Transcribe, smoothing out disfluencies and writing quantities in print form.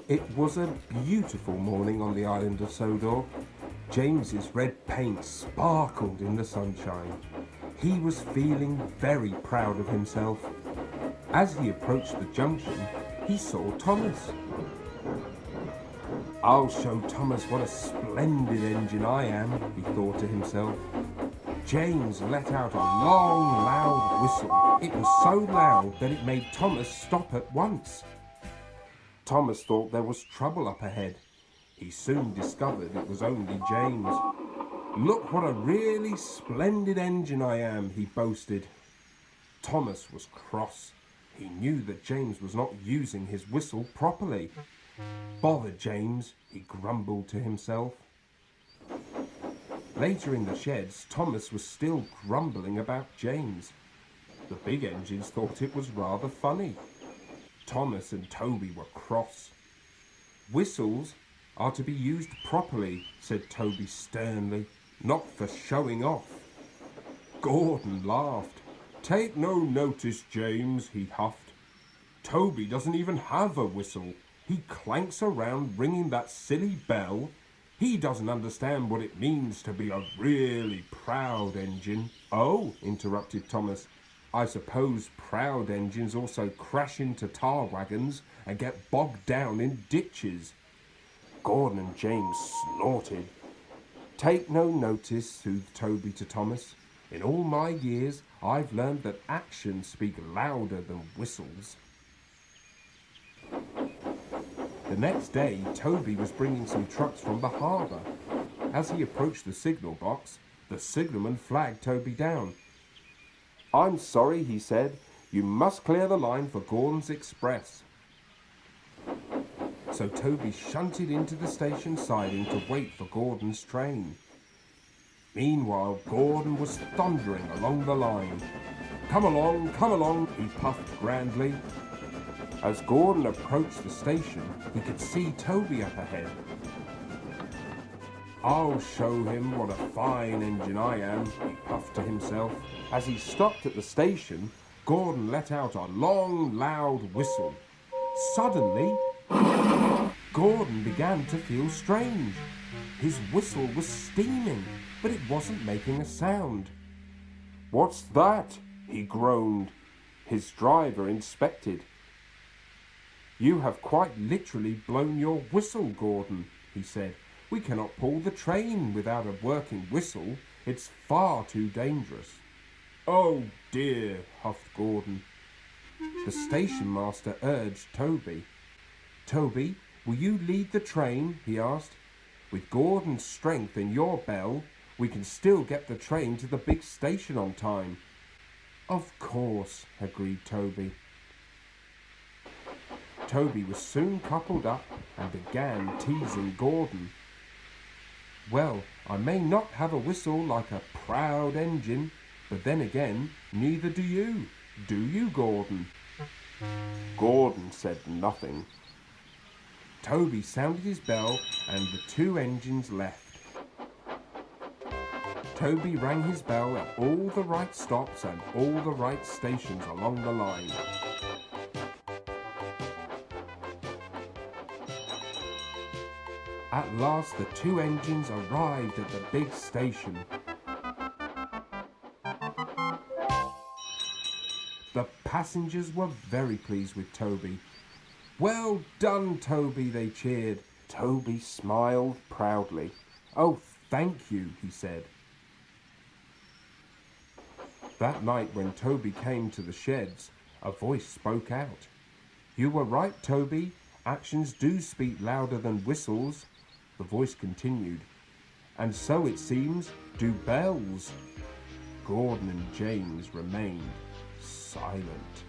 It was a beautiful morning on the island of Sodor. James's red paint sparkled in the sunshine. He was feeling very proud of himself. As he approached the junction, he saw Thomas. "I'll show Thomas what a splendid engine I am," he thought to himself. James let out a long, loud whistle. It was so loud that it made Thomas stop at once. Thomas thought there was trouble up ahead. He soon discovered it was only James. "Look what a really splendid engine I am," he boasted. Thomas was cross. He knew that James was not using his whistle properly. "Bother James," he grumbled to himself. Later in the sheds, Thomas was still grumbling about James. The big engines thought it was rather funny. Thomas and Toby were cross. "Whistles are to be used properly," said Toby sternly, "not for showing off." Gordon laughed. "Take no notice, James," he huffed. "Toby doesn't even have a whistle. He clanks around ringing that silly bell. He doesn't understand what it means to be a really proud engine." "Oh," interrupted Thomas, "I suppose proud engines also crash into tar wagons and get bogged down in ditches." Gordon and James snorted. "Take no notice," soothed Toby to Thomas. "In all my years, I've learned that actions speak louder than whistles." The next day, Toby was bringing some trucks from the harbour. As he approached the signal box, the signalman flagged Toby down. "I'm sorry," he said. "You must clear the line for Gordon's Express." So Toby shunted into the station siding to wait for Gordon's train. Meanwhile, Gordon was thundering along the line. Come along," he puffed grandly. As Gordon approached the station, he could see Toby up ahead. "I'll show him what a fine engine I am," he puffed to himself. As he stopped at the station, Gordon let out a long, loud whistle. Suddenly, Gordon began to feel strange. His whistle was steaming, but it wasn't making a sound. "What's that?" he groaned. His driver inspected. "You have quite literally blown your whistle, Gordon," he said. "We cannot pull the train without a working whistle. It's far too dangerous." "Oh dear," huffed Gordon. The station master urged Toby. "Toby, will you lead the train?" he asked. "With Gordon's strength and your bell, we can still get the train to the big station on time." "Of course," agreed Toby. Toby was soon coupled up and began teasing Gordon. "Well, I may not have a whistle like a proud engine, but then again, neither do you. Do you, Gordon?" Gordon said nothing. Toby sounded his bell and the two engines left. Toby rang his bell at all the right stops and all the right stations along the line. At last the two engines arrived at the big station. The passengers were very pleased with Toby. "Well done, Toby," they cheered. Toby smiled proudly. "Oh, thank you," he said. That night when Toby came to the sheds, a voice spoke out. "You were right, Toby. Actions do speak louder than whistles." The voice continued. "And so it seems, do bells." Gordon and James remained silent.